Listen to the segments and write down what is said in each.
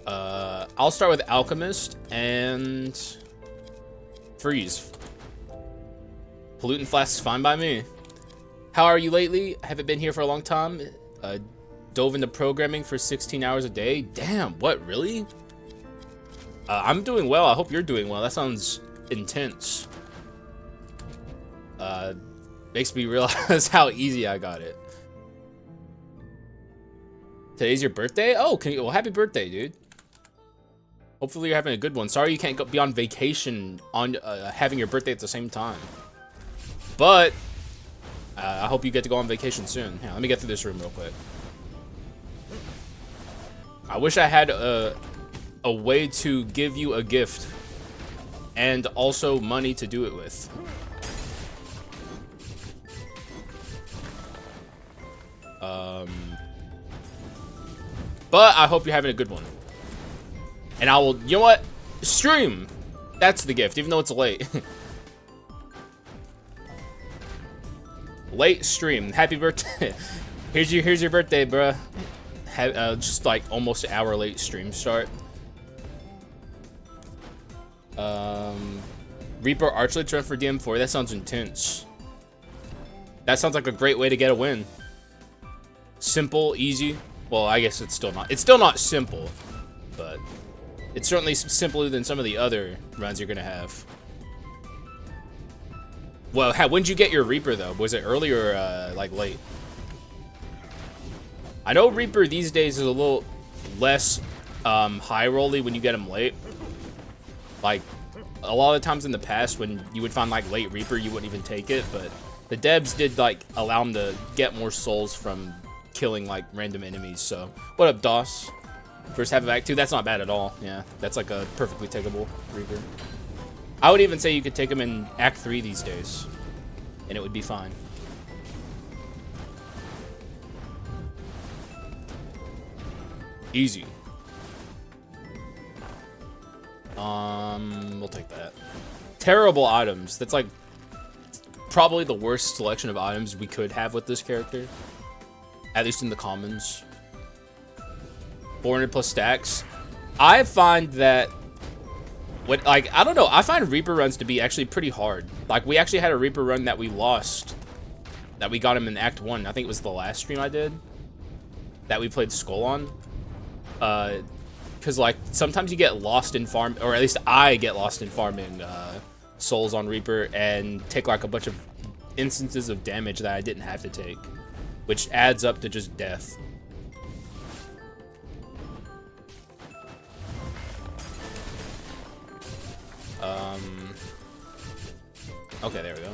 I'll start with Alchemist and Freeze. Pollutant Flask is fine by me. How are you lately? I haven't been here for a long time. Dove into programming for 16 hours a day. Damn, what, really? I'm doing well. I hope you're doing well. That sounds intense. Makes me realize how easy I got it. Today's your birthday? Oh, well, happy birthday, dude. Hopefully you're having a good one. Sorry you can't be on vacation on having your birthday at the same time. But I hope you get to go on vacation soon. Yeah, let me get through this room real quick. I wish I had a way to give you a gift and also money to do it with. But I hope you're having a good one. And I will, you know what? Stream. That's the gift, even though it's late. Late stream. Happy birthday. Here's your birthday, bruh. Just like almost an hour late stream start. Reaper Archlet run for DM4. That sounds intense. That sounds like a great way to get a win. Simple, easy. Well, I guess it's still not. It's still not simple, but it's certainly simpler than some of the other runs you're gonna have. Well, when'd you get your Reaper though? Was it early or like late? I know Reaper these days is a little less high rolly when you get him late. Like a lot of times in the past when you would find like late Reaper, you wouldn't even take it, but the devs did like allow him to get more souls from killing like random enemies. So what up, DOS? First half of Act 2, that's not bad at all. Yeah, that's like a perfectly takeable Reaper. I would even say you could take him in Act 3 these days, and it would be fine. Easy. We'll take that. Terrible items. That's like probably the worst selection of items we could have with this character. At least in the commons. 400 plus stacks. I find that I don't know, I find Reaper runs to be actually pretty hard. Like, we actually had a Reaper run that we lost, that we got him in Act 1. I think it was the last stream I did, that we played Skul on. Because, like, sometimes you get lost in farm, or at least I get lost in farming souls on Reaper, and take, like, a bunch of instances of damage that I didn't have to take, which adds up to just death. Okay, there we go.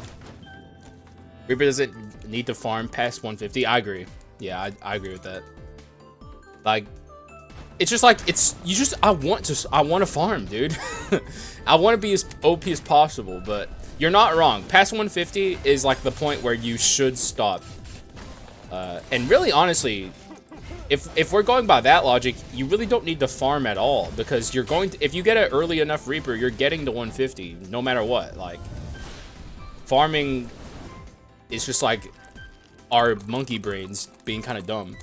Reaper doesn't need to farm past 150. I agree. Yeah, I agree with that. Like, it's just like, I want to farm, dude. I want to be as OP as possible, but you're not wrong. Past 150 is like the point where you should stop. And really, honestly, if we're going by that logic, you really don't need to farm at all, because you're going to, if you get an early enough Reaper, you're getting to 150 no matter what. Like, farming is just like our monkey brains being kind of dumb.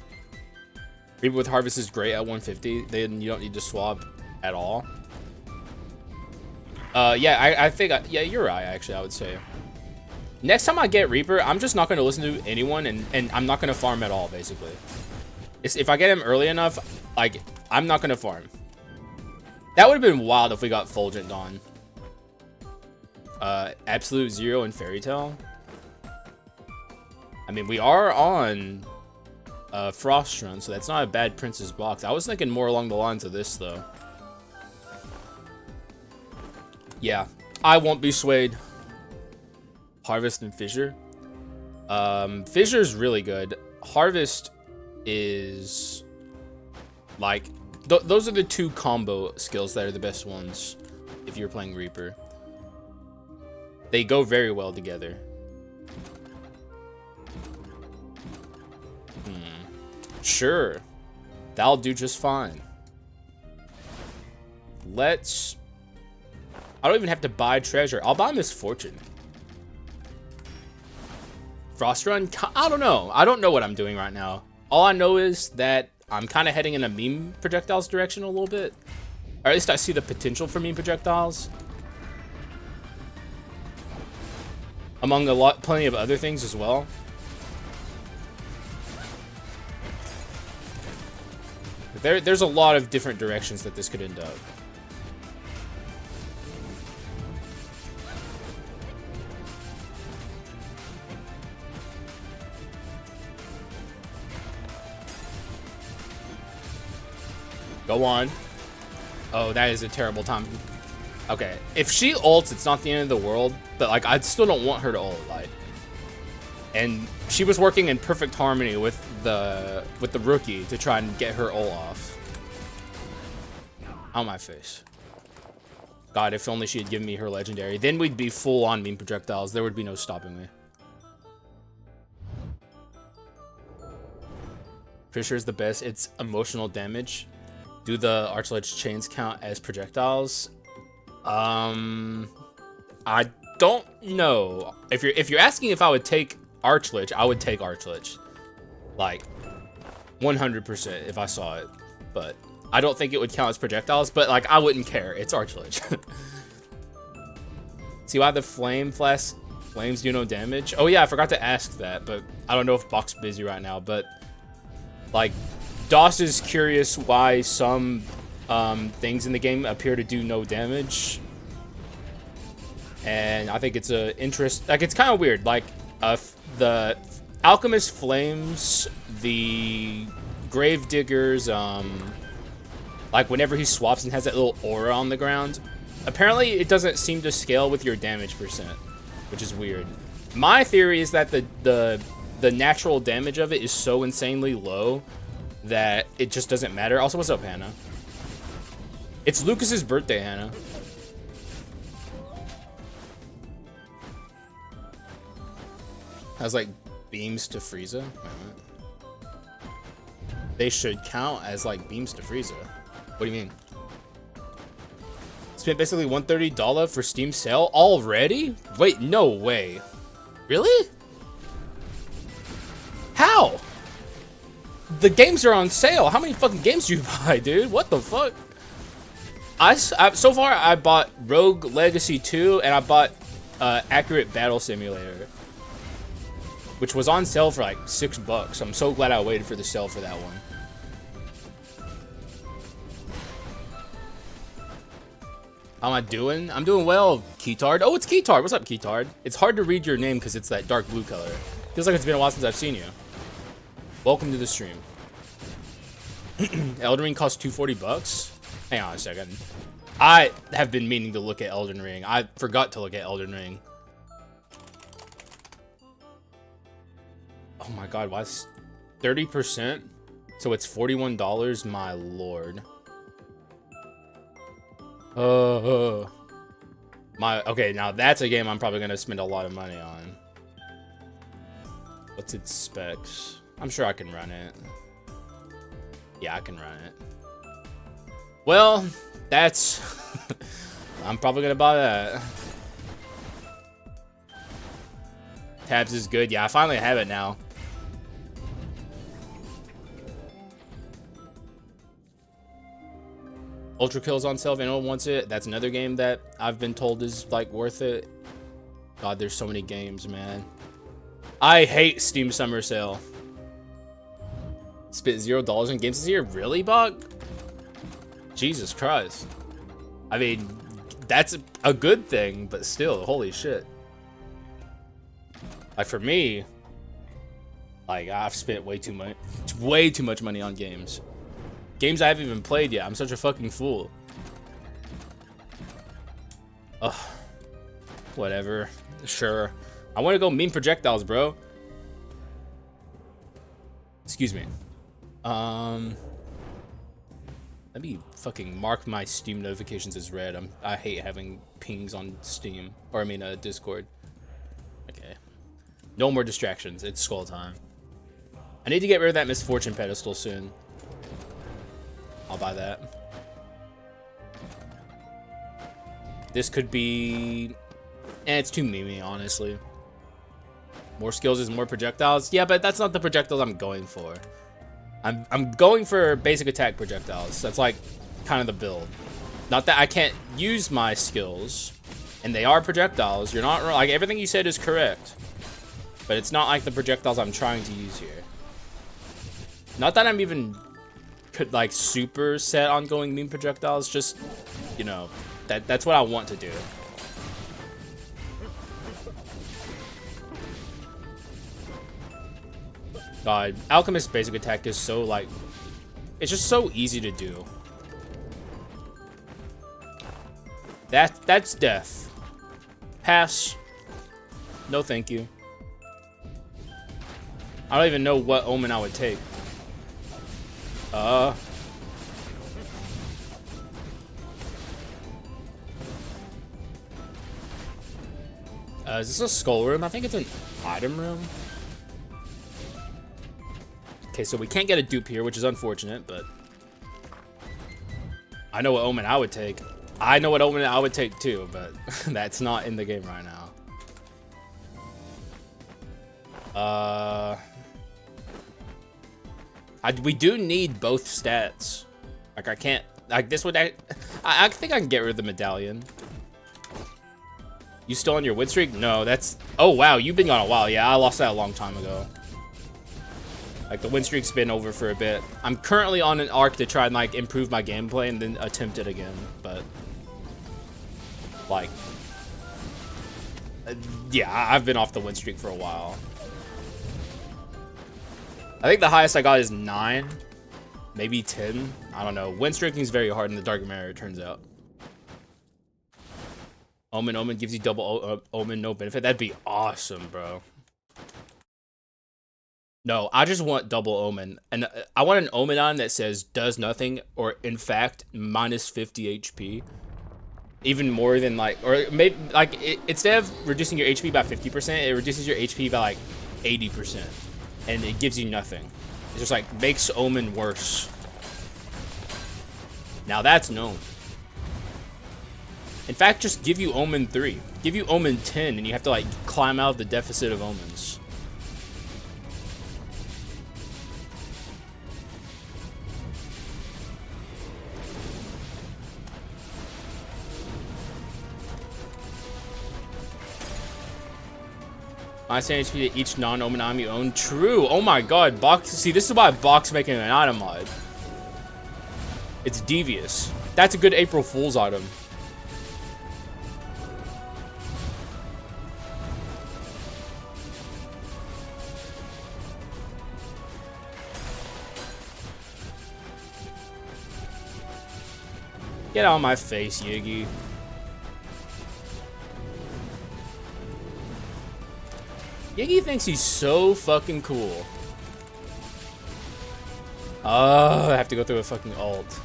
Reaper with Harvest is great at 150. Then you don't need to swap at all. Yeah, I think, yeah, you're right, actually, I would say. Next time I get Reaper, I'm just not going to listen to anyone, and I'm not going to farm at all, basically. If I get him early enough, like, I'm not going to farm. That would have been wild if we got Fulgent Dawn. Absolute Zero and Fairy Tale. I mean, we are on Frost Run, so that's not a bad Prince's box. I was thinking more along the lines of this, though. Yeah, I won't be swayed. Harvest and Fissure. Fissure's really good. Harvest is like those are the two combo skills that are the best ones if you're playing Reaper. They go very well together. Sure, that'll do just fine. Let's, I don't even have to buy treasure. I'll buy Misfortune. Frost Run? I don't know. I don't know what I'm doing right now. All I know is that I'm kind of heading in a meme projectiles direction a little bit. Or at least I see the potential for meme projectiles. Among plenty of other things as well. There's a lot of different directions that this could end up. Go on. Oh, that is a terrible time. Okay, if she ults, it's not the end of the world, but like I still don't want her to ult. Like, and she was working in perfect harmony with the rookie to try and get her ult off. On my face. God, if only she had given me her legendary, then we'd be full on meme projectiles. There would be no stopping me. Fisher is the best. It's emotional damage. Do the Archledge chains count as projectiles? I don't know. If you're asking if I would take Archledge, I would take Archledge. Like 100% if I saw it. But I don't think it would count as projectiles, but like I wouldn't care. It's Archledge. See why the flames do no damage? Oh yeah, I forgot to ask that, but I don't know if Bach's busy right now, but like Doss is curious why some things in the game appear to do no damage, and I think it's a interest. Like it's kind of weird. Like the Alchemist Flames, the Gravediggers, like whenever he swaps and has that little aura on the ground, apparently it doesn't seem to scale with your damage percent, which is weird. My theory is that the natural damage of it is so insanely low that it just doesn't matter. Also, what's up, Hannah? It's Lucas's birthday, Hannah. Has like beams to Frieza. They should count as like beams to Frieza. What do you mean? Spent basically $130 for Steam sale already? Wait, no way. Really? How? The games are on sale. How many fucking games do you buy, dude? What the fuck? So far, I bought Rogue Legacy 2 and I bought Accurate Battle Simulator, which was on sale for like $6. I'm so glad I waited for the sale for that one. How am I doing? I'm doing well, Keytard. Oh, it's Keytard. What's up, Keytard? It's hard to read your name because it's that dark blue color. Feels like it's been a while since I've seen you. Welcome to the stream. Elden Ring costs $240. Hang on a second. I have been meaning to look at Elden Ring. I forgot to look at Elden Ring. Oh my god, why is 30%? So it's $41, my lord. Okay, now that's a game I'm probably gonna spend a lot of money on. What's its specs? I'm sure I can run it. Yeah, I can run it. Well, that's... I'm probably gonna buy that. Tabs is good. Yeah, I finally have it now. Ultra Kill's on sale if anyone wants it. That's another game that I've been told is like worth it. God, there's so many games, man. I hate Steam Summer Sale. Spent $0 in games this year? Really, Bug? Jesus Christ. I mean, that's a good thing, but still, holy shit. Like for me, like I've spent way too much money on games. Games I haven't even played yet. I'm such a fucking fool. Ugh. Whatever. Sure. I want to go meme projectiles, bro. Excuse me. Let me fucking mark my Steam notifications as red. I hate having pings on Steam. Or I mean, Discord. Okay. No more distractions. It's Skul time. I need to get rid of that Misfortune pedestal soon. I'll buy that. This could be... it's too memey, honestly. More skills is more projectiles? Yeah, but that's not the projectiles I'm going for. I'm going for basic attack projectiles. That's like kind of the build. Not that I can't use my skills, and they are projectiles. You're not like everything you said is correct, but it's not like the projectiles I'm trying to use here. Not that I'm even like super set on going meme projectiles. Just, you know, that's what I want to do. God, Alchemist basic attack is so like, it's just so easy to do. That's death. Pass. No thank you. I don't even know what omen I would take. Is this a skull room? I think it's an item room. Okay, so we can't get a dupe here, which is unfortunate, but I know what omen I would take. I know what omen I would take too, but that's not in the game right now. We do need both stats. Like I can't, like this would, I think I can get rid of the medallion. You still on your win streak? No, that's, oh wow, you've been gone a while. Yeah, I lost that a long time ago. Like the win streak's been over for a bit. I'm currently on an arc to try and like improve my gameplay and then attempt it again, but like, yeah, I've been off the win streak for a while. I think the highest I got is 9, maybe 10. I don't know. Win streaking is very hard in the Dark Mirror, it turns out. Omen gives you double omen, no benefit. That'd be awesome, bro. No, I just want double omen. And I want an omen on that says does nothing or in fact minus 50 HP. Even more than like, or maybe like instead of reducing your HP by 50%, it reduces your HP by like 80%. And it gives you nothing. It's just like makes omen worse. Now that's known. In fact, just give you omen 3. Give you omen 10 and you have to like climb out of the deficit of omens. I send HP to each non-omen item you own. True. Oh my god. Box. See, this is why Box making an item mod. It's devious. That's a good April Fool's item. Get out of my face, Yiggy. Yiggy thinks he's so fucking cool. Oh, I have to go through a fucking alt.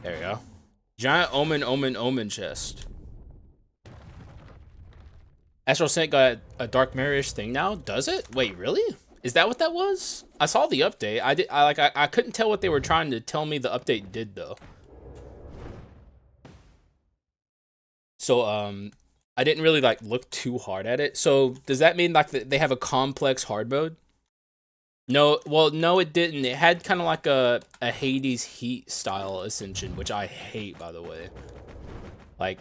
There we go. Giant omen chest. Astral Scent got a Dark Mirror-ish thing now? Does it? Wait, really? Is that what that was? I saw the update. I couldn't tell what they were trying to tell me the update did though. So I didn't really like look too hard at it. So does that mean like they have a complex hard mode? No, well no it didn't. It had kind of like a Hades Heat style ascension, which I hate by the way. Like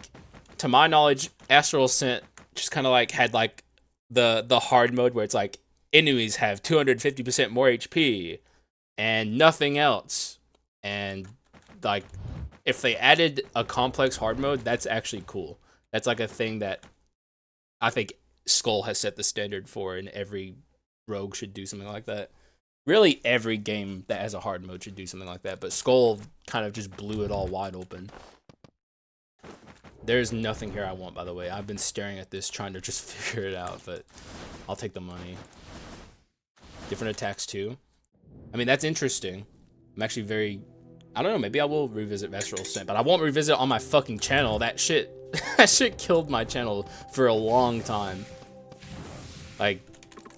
to my knowledge, Astral Ascent just kind of like had like the hard mode where it's like enemies have 250% more HP and nothing else. And like if they added a complex hard mode, that's actually cool. That's like a thing that I think Skul has set the standard for, and every rogue should do something like that. Really every game that has a hard mode should do something like that, but Skul kind of just blew it all wide open. There's nothing here I want, by the way. I've been staring at this trying to just figure it out, but I'll take the money. Different attacks too. I mean, that's interesting. I'm actually very, I don't know, maybe I will revisit Astral Ascent, but I won't revisit it on my fucking channel. That shit, that shit killed my channel for a long time. Like,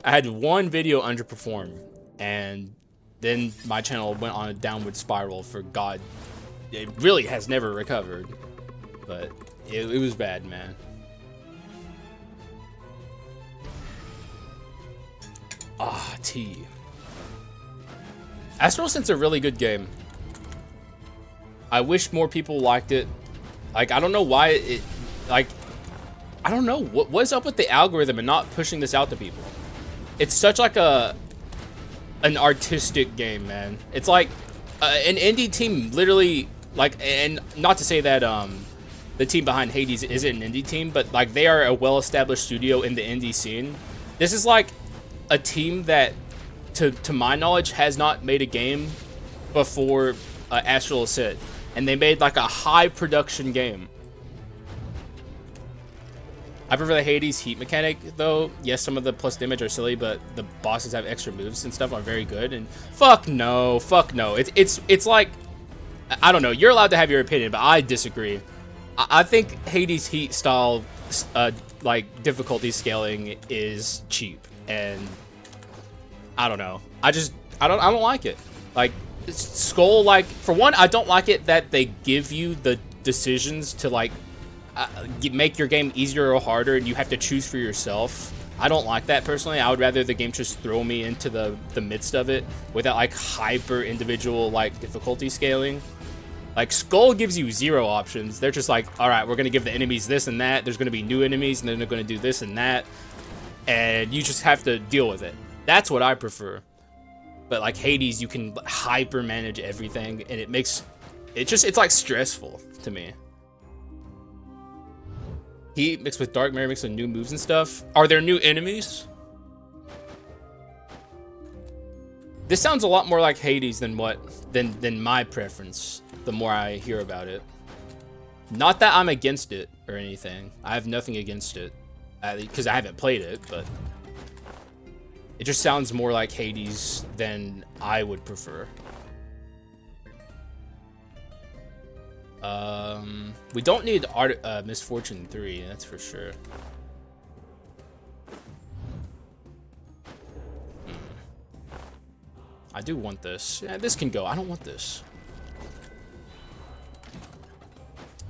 I had one video underperform, and then my channel went on a downward spiral for God. It really has never recovered. but it was bad, man. Ah, T. Astral Ascent's a really good game. I wish more people liked it. Like, I don't know why it, like, I don't know what's up with the algorithm and not pushing this out to people. It's such like an artistic game, man. It's like an indie team literally, like, and not to say that the team behind Hades isn't an indie team, but like they are a well-established studio in the indie scene. This is like a team that, to my knowledge, has not made a game before Astral Ascent, and they made like a high production game. I prefer the Hades heat mechanic, though. Yes, some of the plus damage are silly, but the bosses have extra moves and stuff are very good. And fuck no. It's like, I don't know. You're allowed to have your opinion, but I disagree. I think Hades heat style, like difficulty scaling is cheap, and I don't know. I don't like it. Like Skul, like for one, I don't like it that they give you the decisions to like. Make your game easier or harder, and you have to choose for yourself. I don't like that personally. I would rather the game just throw me into the midst of it without like hyper individual like difficulty scaling. Like Skul gives you 0 options. They're just like, all right, we're gonna give the enemies this and that. There's gonna be new enemies, and then they're gonna do this and that, and you just have to deal with it. That's what I prefer. But like Hades, you can hyper manage everything, and it makes it's like stressful to me. Heat mixed with dark mirror mixed with new moves and stuff. Are there new enemies? This sounds a lot more like Hades than my preference, the more I hear about it. Not that I'm against it or anything. I have nothing against it, because I haven't played it, but it just sounds more like Hades than I would prefer. We don't need Misfortune 3, that's for sure. I do want this. Yeah, this can go. I don't want this.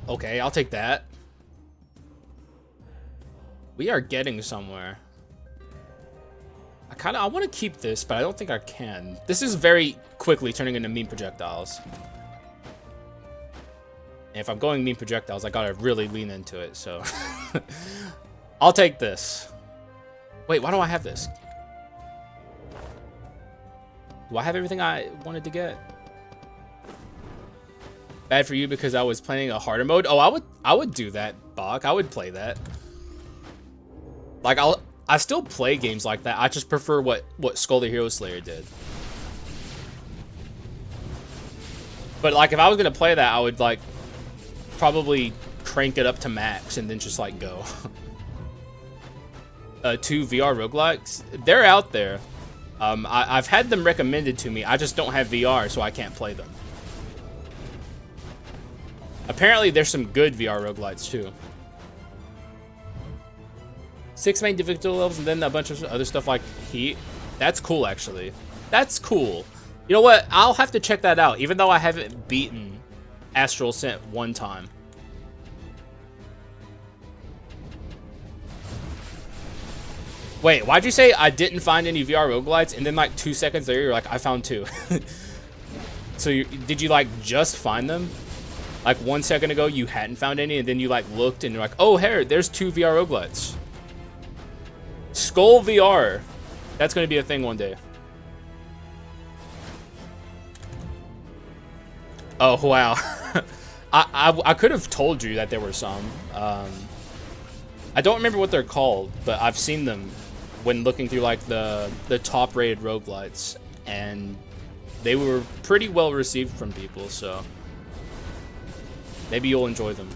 Okay, I'll take that. We are getting somewhere. I want to keep this, but I don't think I can. This is very quickly turning into meme projectiles. And if I'm going meme projectiles, I gotta really lean into it, so. I'll take this. Wait, why do I have this? Do I have everything I wanted to get? Bad for you because I was playing a harder mode? Oh, I would do that, Bach. I would play that. Like, I still play games like that. I just prefer what Skul the Hero Slayer did. But like, if I was gonna play that, I would like probably crank it up to max and then just like go. 2 VR roguelikes, they're out there. I've had them recommended to me. I just don't have VR, so I can't play them. Apparently there's some good VR roguelites too. 6 main difficulty levels and then a bunch of other stuff like heat. That's cool, actually. That's cool. You know what? I'll have to check that out, even though I haven't beaten Astral Ascent one time. Wait, why'd you say I didn't find any VR roguelites, and then like 2 seconds later you're like, I found 2? So did you like just find them? Like 1 second ago you hadn't found any, and then you like looked and you're like, oh, here, there's 2 VR roguelites. Skul VR. That's gonna be a thing one day. Oh, wow. I could have told you that there were some. I don't remember what they're called, but I've seen them when looking through like the top rated roguelites, and they were pretty well received from people, so maybe you'll enjoy them.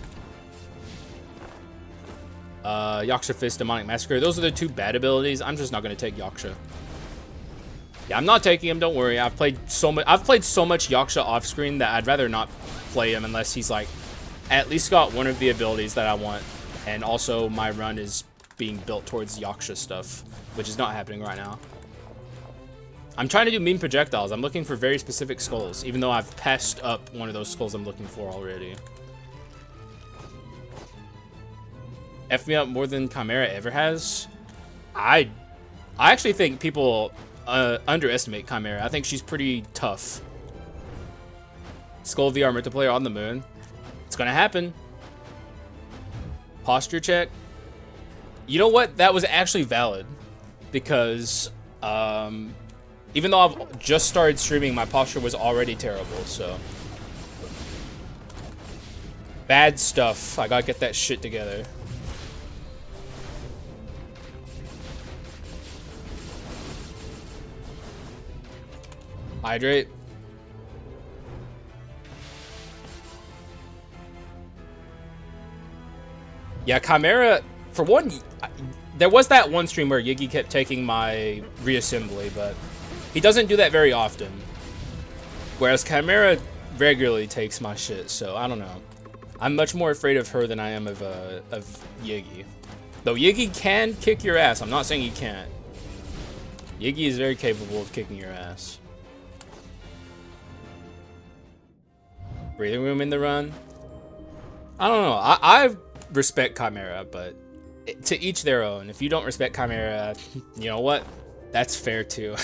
Yaksha Fist, Demonic Massacre. Those are the 2 bad abilities. I'm just not going to take Yaksha. Yeah, I'm not taking him, don't worry. I've played so much Yaksha off screen that I'd rather not play him unless he's like at least got one of the abilities that I want. And also my run is being built towards Yaksha stuff, which is not happening right now. I'm trying to do meme projectiles. I'm looking for very specific skulls, even though I've passed up one of those skulls I'm looking for already. F me up more than Chimera ever has. I actually think people underestimate Chimera. I think she's pretty tough. Skul VR multiplayer on the moon. It's gonna happen. Posture check. You know what? That was actually valid. Because even though I've just started streaming, my posture was already terrible, so. Bad stuff. I gotta get that shit together. Hydrate. Yeah, Chimera, for one, there was that one stream where Yiggy kept taking my reassembly, but he doesn't do that very often. Whereas Chimera regularly takes my shit, so I don't know. I'm much more afraid of her than I am of Yiggy. Though Yiggy can kick your ass, I'm not saying he can't. Yiggy is very capable of kicking your ass. Breathing room in the run? I don't know. I respect Chimera, but to each their own. If you don't respect Chimera, you know what? That's fair too.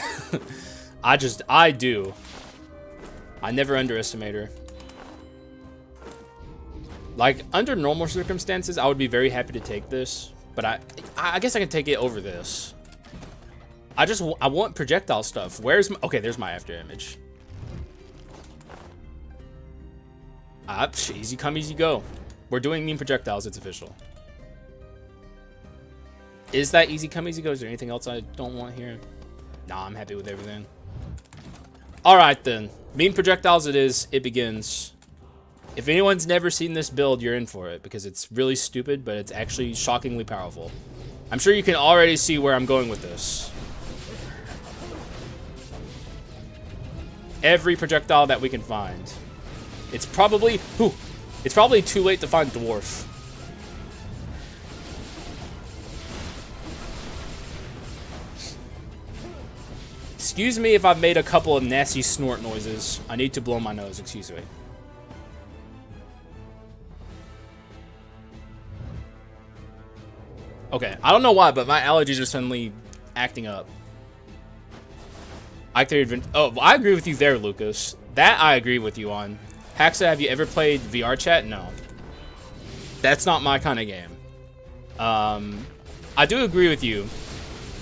I do. I never underestimate her. Like, under normal circumstances, I would be very happy to take this, but I guess I can take it over this. I want projectile stuff. Where's my, okay, there's my after image. Easy come, easy go. We're doing meme projectiles, it's official. Is that easy come, easy go? Is there anything else I don't want here? Nah, I'm happy with everything. Alright then. Meme projectiles it is. It begins. If anyone's never seen this build, you're in for it, because it's really stupid, but it's actually shockingly powerful. I'm sure you can already see where I'm going with this. Every projectile that we can find. It's probably too late to find Dwarf. Excuse me if I've made a couple of nasty snort noises. I need to blow my nose, excuse me. Okay, I don't know why, but my allergies are suddenly acting up. I agree with you there, Lucas. That I agree with you on. Haxa, have you ever played VR chat? No. That's not my kind of game. I do agree with you.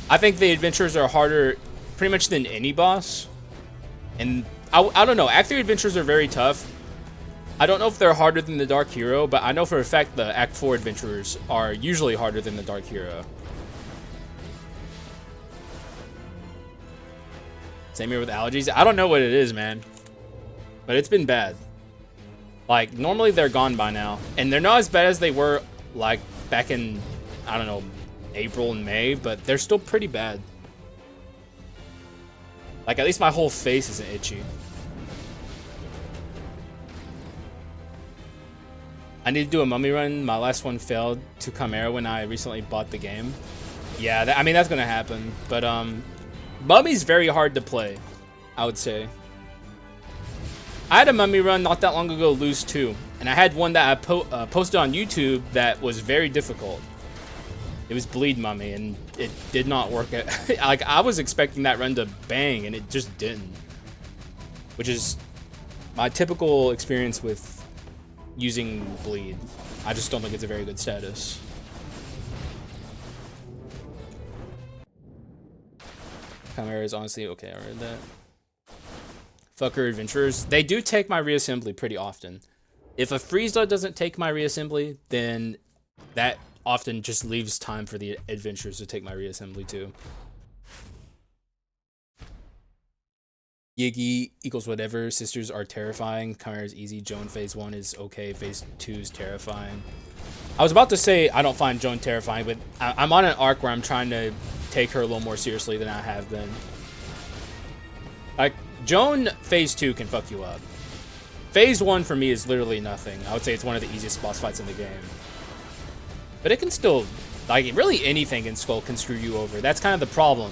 I think the adventures are harder pretty much than any boss. And I don't know, Act 3 adventures are very tough. I don't know if they're harder than the Dark Hero, but I know for a fact the Act 4 adventurers are usually harder than the Dark Hero. Same here with allergies. I don't know what it is, man. But it's been bad. Like, normally they're gone by now. And they're not as bad as they were, like, back in, I don't know, April and May, but they're still pretty bad. Like, at least my whole face isn't itchy. I need to do a mummy run. My last one failed to Chimera when I recently bought the game. Yeah, I mean, that's gonna happen. But, mummy's very hard to play, I would say. I had a mummy run not that long ago, lose 2. And I had one that I posted on YouTube that was very difficult. It was bleed mummy, and it did not work. Like, I was expecting that run to bang, and it just didn't. Which is my typical experience with using bleed. I just don't think it's a very good status. Chimera is honestly okay. I read that. Fucker adventurers. They do take my reassembly pretty often. If a Frieza doesn't take my reassembly, then that often just leaves time for the adventurers to take my reassembly too. Yiggy equals whatever. Sisters are terrifying. Chimera's easy. Joan phase 1 is okay. Phase 2 is terrifying. I was about to say I don't find Joan terrifying, but I'm on an arc where I'm trying to take her a little more seriously than I have been. Like, Joan phase 2 can fuck you up. Phase 1 for me is literally nothing. I would say it's one of the easiest boss fights in the game. But it can still, like, really anything in Skul can screw you over. That's kind of the problem.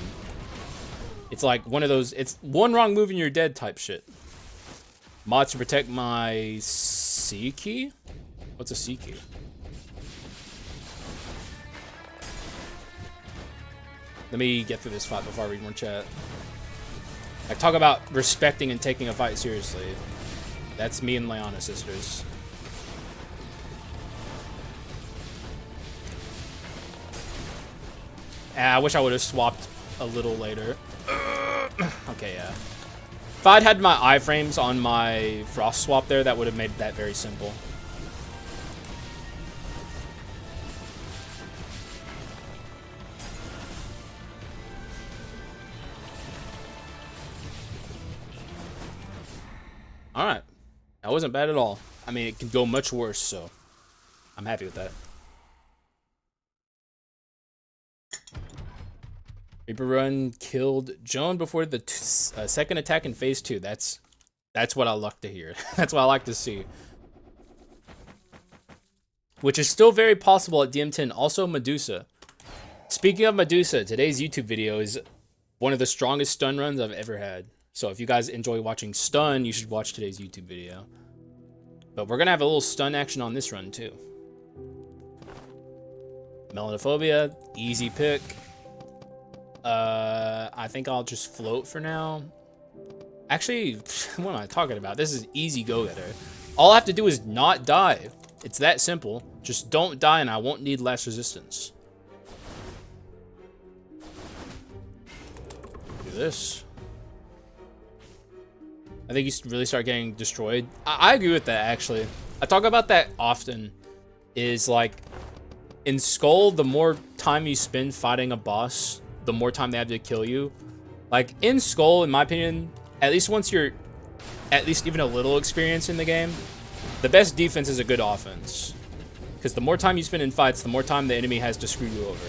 It's like one of those, it's one wrong move and you're dead type shit. Mods to protect my C key? What's a C key? Let me get through this fight before I read more chat. Like, talk about respecting and taking a fight seriously. That's me and Leona, sisters. I wish I would have swapped a little later. Okay, yeah. If I'd had my iframes on my frost swap there, that would have made that very simple. Alright. That wasn't bad at all. I mean, it could go much worse, so I'm happy with that. Reaper Run killed Joan before the second attack in phase 2. That's what I like to hear. That's what I like to see. Which is still very possible at DM10. Also, Medusa. Speaking of Medusa, today's YouTube video is one of the strongest stun runs I've ever had. So if you guys enjoy watching stun, you should watch today's YouTube video. But we're going to have a little stun action on this run, too. Melanophobia, easy pick. I think I'll just float for now. Actually, what am I talking about? This is easy go-getter. All I have to do is not die. It's that simple. Just don't die and I won't need less resistance. Do this. I think you really start getting destroyed. I agree with that, actually. I talk about that often. Is like, in Skul, the more time you spend fighting a boss, the more time they have to kill you. Like, in Skul, in my opinion, at least once you're at least even a little experience in the game, the best defense is a good offense. Because the more time you spend in fights, the more time the enemy has to screw you over.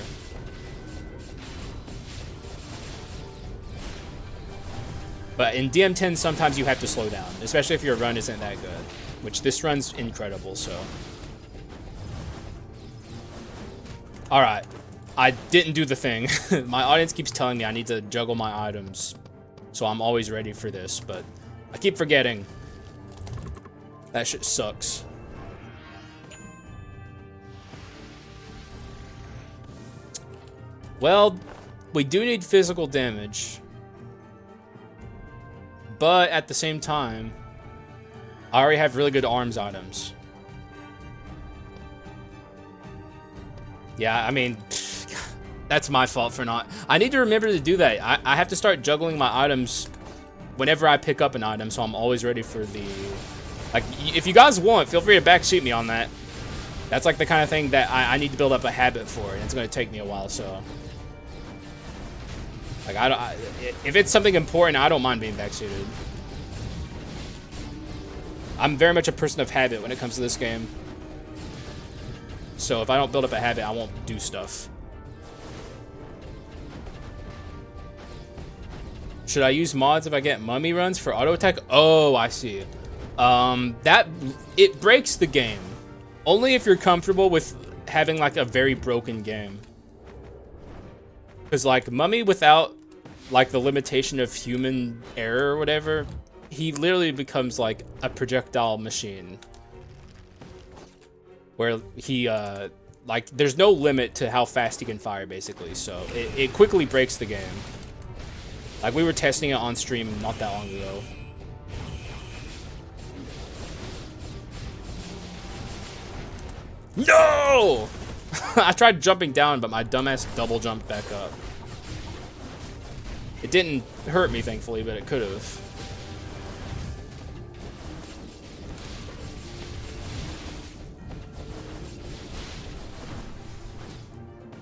But in DM10, sometimes you have to slow down, especially if your run isn't that good, which this run's incredible, so. All right, I didn't do the thing. My audience keeps telling me I need to juggle my items, so I'm always ready for this, but I keep forgetting. That shit sucks. Well, we do need physical damage. But at the same time, I already have really good arms items. Yeah, I mean, that's my fault for not. I need to remember to do that. I have to start juggling my items whenever I pick up an item, so I'm always ready for the... Like, if you guys want, feel free to backseat me on that. That's like the kind of thing that I need to build up a habit for, and it's going to take me a while, so... Like, if it's something important, I don't mind being backseated. I'm very much a person of habit when it comes to this game. So if I don't build up a habit, I won't do stuff. Should I use mods if I get mummy runs for auto attack? Oh, I see. It breaks the game. Only if you're comfortable with having like a very broken game. Because, like, Mummy without, like, the limitation of human error or whatever, he literally becomes, like, a projectile machine. Where he, like, there's no limit to how fast he can fire, basically. So, it quickly breaks the game. Like, we were testing it on stream not that long ago. No! I tried jumping down, but my dumbass double jumped back up. It didn't hurt me, thankfully, but it could have.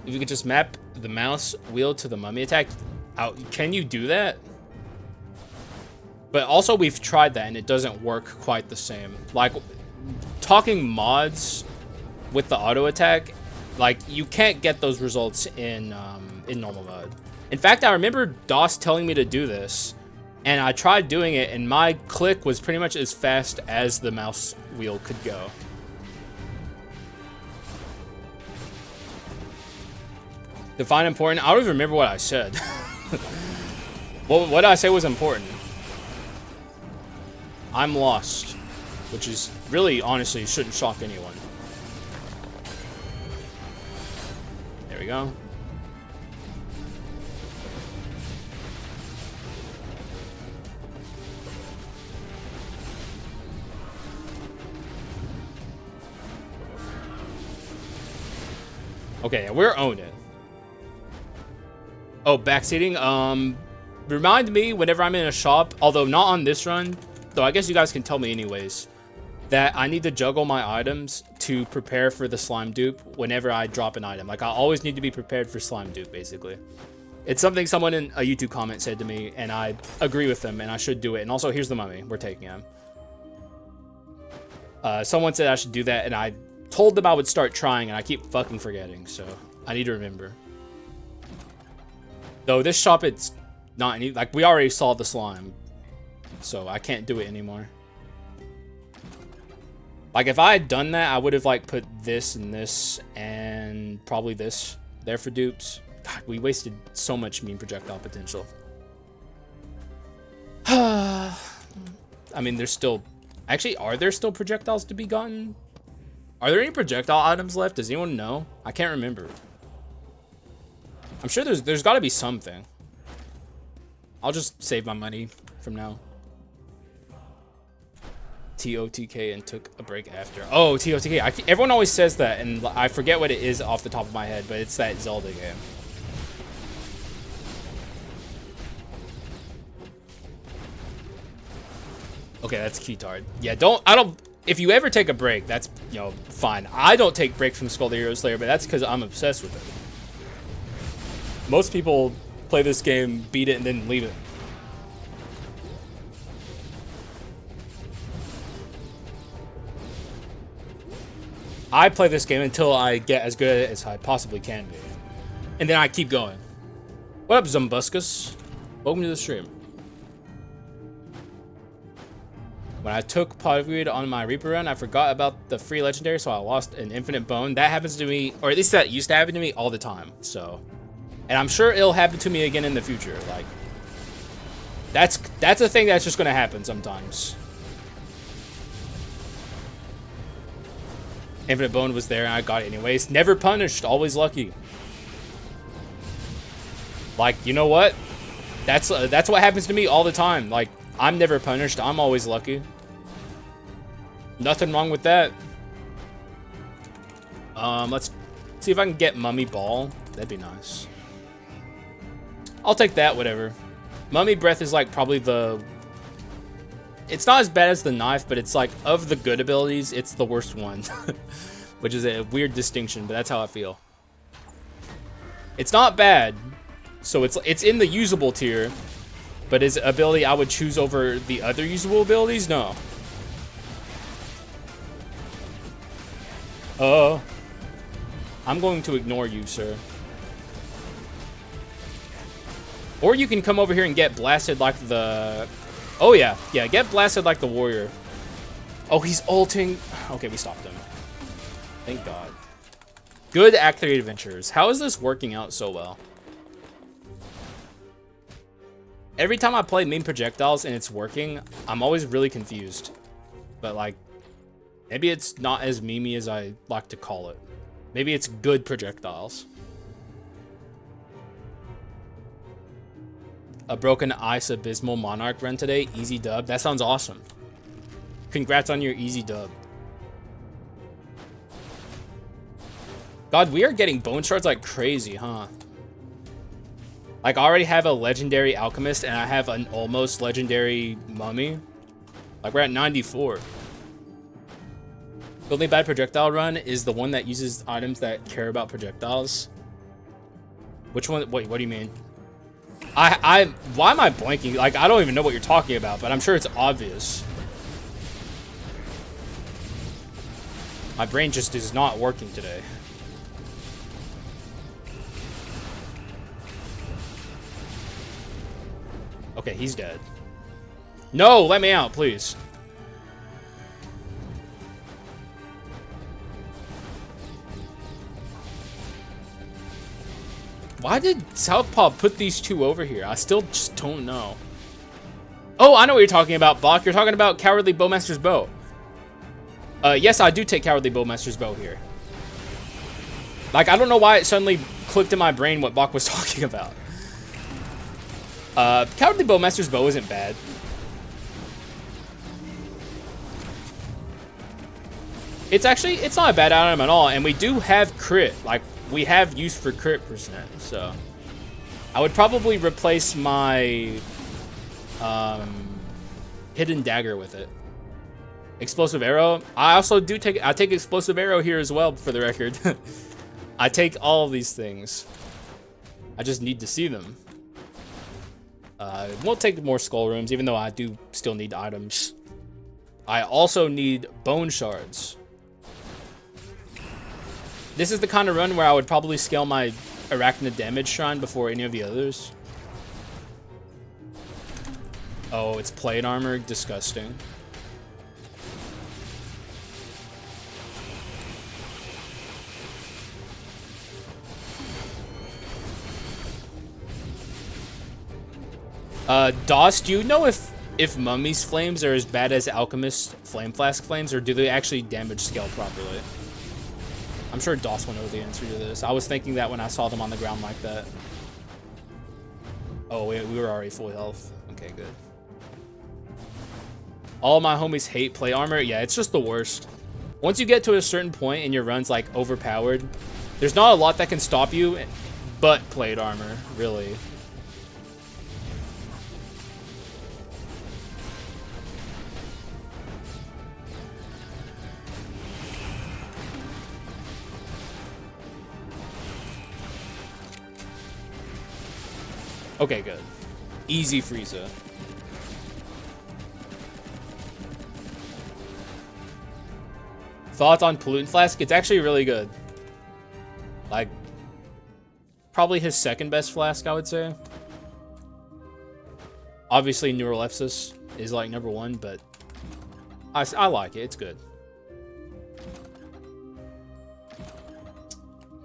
If you could just map the mouse wheel to the mummy attack, can you do that? But also, we've tried that, and it doesn't work quite the same. Like, talking mods with the auto attack, like, you can't get those results in normal mode. In fact, I remember DOS telling me to do this, and I tried doing it, and my click was pretty much as fast as the mouse wheel could go. Define important? I don't even remember what I said. What did I say was important? I'm lost, which is really, honestly, shouldn't shock anyone. There we go. Okay, we're owning it. Oh, backseating. Remind me whenever I'm in a shop, although not on this run, though I guess you guys can tell me anyways, that I need to juggle my items to prepare for the slime dupe whenever I drop an item. Like, I always need to be prepared for slime dupe, basically. It's something someone in a YouTube comment said to me, and I agree with them, and I should do it. And also, here's the mummy. We're taking him. Someone said I should do that, and I told them I would start trying, and I keep fucking forgetting, so I need to remember. Though this shop, it's not any, like, we already saw the slime, so I can't do it anymore. Like, if I had done that, I would have, like, put this and this and probably this there for dupes. God, we wasted so much meme projectile potential. I mean, there's still... Actually, are there still projectiles to be gotten? Are there any projectile items left? Does anyone know? I can't remember. I'm sure there's got to be something. I'll just save my money from now. TOTK and took a break after. Oh, TOTK. Everyone always says that, and I forget what it is off the top of my head, but it's that Zelda game. Okay, that's Keytard. Yeah, if you ever take a break, that's, you know, fine. I don't take breaks from Skul the Hero Slayer, but that's because I'm obsessed with it. Most people play this game, beat it, and then leave it. I play this game until I get as good as I possibly can be. And then I keep going. What up, Zumbuscus? Welcome to the stream. When I took Potweed on my Reaper run, I forgot about the free legendary, so I lost an infinite bone. That happens to me, or at least that used to happen to me all the time, so. And I'm sure it'll happen to me again in the future. Like, that's a thing that's just gonna happen sometimes. Infinite bone was there and I got it anyways. Never punished, always lucky. Like, you know what? That's what happens to me all the time. Like, I'm never punished. I'm always lucky. Nothing wrong with that. Let's see if I can get Mummy Ball. That'd be nice. I'll take that, whatever. Mummy Breath is like probably the... It's not as bad as the knife, but it's like, of the good abilities, it's the worst one. Which is a weird distinction, but that's how I feel. It's not bad. So it's in the usable tier. But his ability I would choose over the other usable abilities? No. I'm going to ignore you, sir. Or you can come over here and get blasted like the... Oh, yeah. Yeah, get blasted like the warrior. Oh, he's ulting. Okay, we stopped him. Thank God. Good Act 3 adventures. How is this working out so well? Every time I play meme projectiles and it's working, I'm always really confused. But, like, maybe it's not as memey as I like to call it. Maybe it's good projectiles. A broken ice abysmal monarch run today. Easy dub. That sounds awesome. Congrats on your easy dub. God, we are getting bone shards like crazy, huh? Like, I already have a legendary alchemist and I have an almost legendary mummy. Like, we're at 94. The only bad projectile run is the one that uses items that care about projectiles. Which one? Wait, what do you mean? Why am I blanking? Like, I don't even know what you're talking about, but I'm sure it's obvious. My brain just is not working today. Okay, he's dead. No, let me out, please. Why did Southpaw put these two over here? I still just don't know. Oh, I know what you're talking about, Bach. You're talking about Cowardly Bowmaster's Bow. Yes, I do take Cowardly Bowmaster's Bow here. Like, I don't know why it suddenly clicked in my brain what Bach was talking about. Cowardly Bowmaster's Bow isn't bad. It's not a bad item at all, and we do have crit. Like, we have use for crit percent, so I would probably replace my hidden dagger with it. Explosive arrow. I take explosive arrow here as well, for the record. I take all of these things. I just need to see them. We'll take more skull rooms, even though I do still need items. I also need bone shards. This is the kind of run where I would probably scale my arachnid damage shrine before any of the others. Oh, it's plate armor. Disgusting. DOS, do you know if Mummy's flames are as bad as Alchemist Flame Flask flames, or do they actually damage scale properly? I'm sure DOS will know the answer to this. I was thinking that when I saw them on the ground like that. Oh, we were already full health. Okay, good. All my homies hate plate armor. Yeah, it's just the worst. Once you get to a certain point and your run's like overpowered, there's not a lot that can stop you but plate armor, really. Okay, good. Easy Frieza. Thoughts on Pollutant Flask? It's actually really good. Like, probably his second best flask, I would say. Obviously, Neurolepsis is like #1, but I like it. It's good.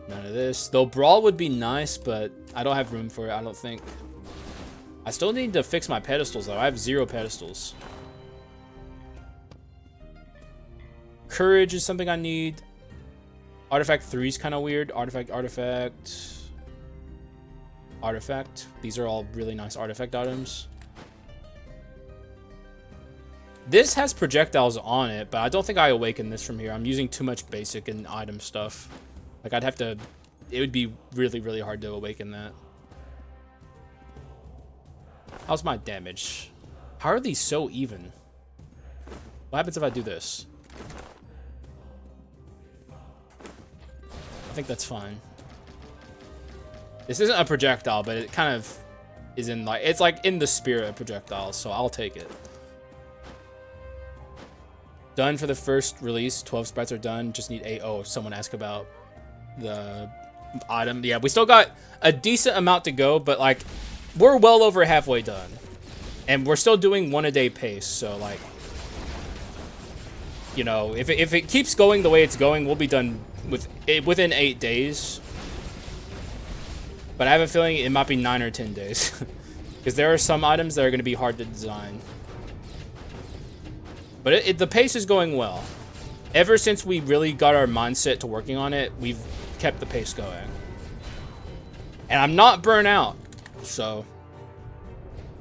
None of this. Though Brawl would be nice, but I don't have room for it, I don't think. I still need to fix my pedestals, though. I have 0 pedestals. Courage is something I need. Artifact 3 is kind of weird. Artifact. These are all really nice artifact items. This has projectiles on it, but I don't think I awaken this from here. I'm using too much basic and item stuff. Like, I'd have to... It would be really, really hard to awaken that. How's my damage? How are these so even? What happens if I do this? I think that's fine. This isn't a projectile, but it kind of is in like... It's like in the spirit of projectiles, so I'll take it. Done for the first release. 12 sprites are done. Just need 8. Oh, someone asked about the item. Yeah, we still got a decent amount to go, but like we're well over halfway done, and we're still doing 1 a day pace. So like, you know, if it keeps going the way it's going, we'll be done with it within 8 days. But I have a feeling it might be 9 or 10 days because there are some items that are going to be hard to design. But the pace is going well. Ever since we really got our mindset to working on it, we've kept the pace going. And I'm not burnt out. So,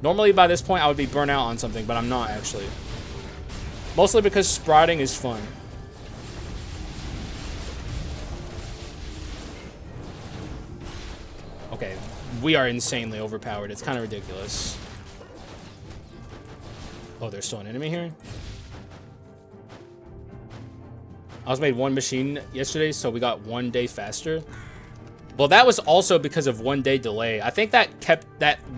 normally by this point I would be burnt out on something, but I'm not actually. Mostly because spriting is fun. Okay, we are insanely overpowered. It's kind of ridiculous. Oh, there's still an enemy here? I was made 1 machine yesterday, so we got 1 day faster. Well, that was also because of 1 day delay. I think that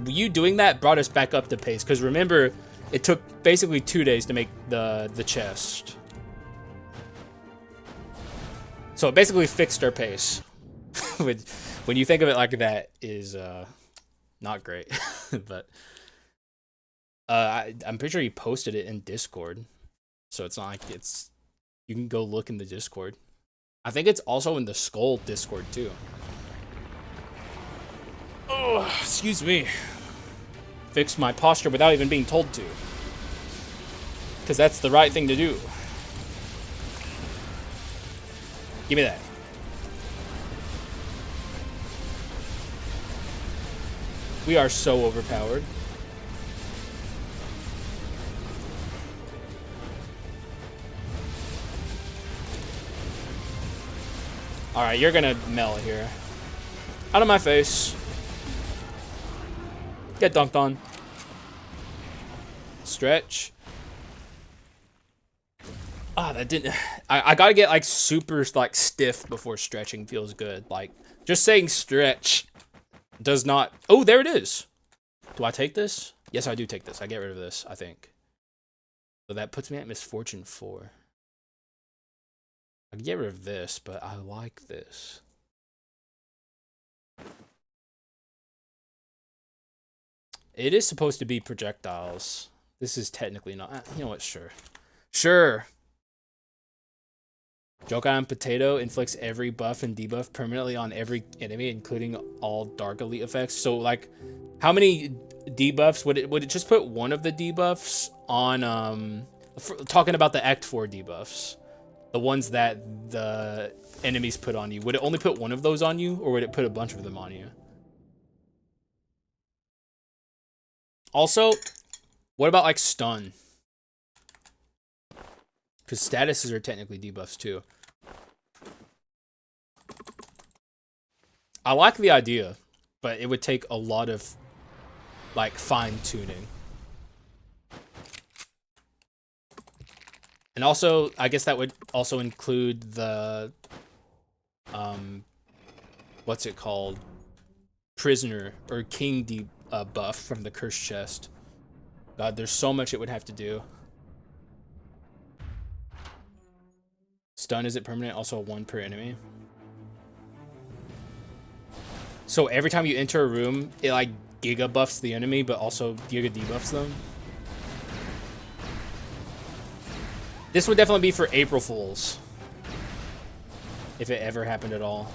you doing that brought us back up to pace. Because remember, it took basically 2 days to make the chest. So it basically fixed our pace. When you think of it like that, is not great. But I'm pretty sure he posted it in Discord. So it's not like it's... You can go look in the Discord. I think it's also in the Skul Discord too. Oh, excuse me. Fix my posture without even being told to. Because that's the right thing to do. Give me that. We are so overpowered. Alright, you're gonna melt here. Out of my face. Get dunked on. Stretch. Ah, that didn't... I gotta get, like, super, like, stiff before stretching feels good. Like, just saying stretch does not... Oh, there it is. Do I take this? Yes, I do take this. I get rid of this, I think. So that puts me at misfortune 4. I can get rid of this, but I like this. It is supposed to be projectiles. This is technically not... You know what? Sure. Sure. Joke on Potato inflicts every buff and debuff permanently on every enemy, including all Dark Elite effects. So, like, how many debuffs would it just put one of the debuffs on? Talking about the Act 4 debuffs, the ones that the enemies put on you. Would it only put one of those on you, or would it put a bunch of them on you? Also, what about like stun? Because statuses are technically debuffs too. I like the idea, but it would take a lot of like fine-tuning. And also, I guess that would also include the what's it called? Prisoner or king buff from the cursed chest. God, there's so much it would have to do. Stun, is it permanent? Also 1 per enemy. So every time you enter a room, it like giga buffs the enemy, but also giga debuffs them. This would definitely be for April Fools. If it ever happened at all.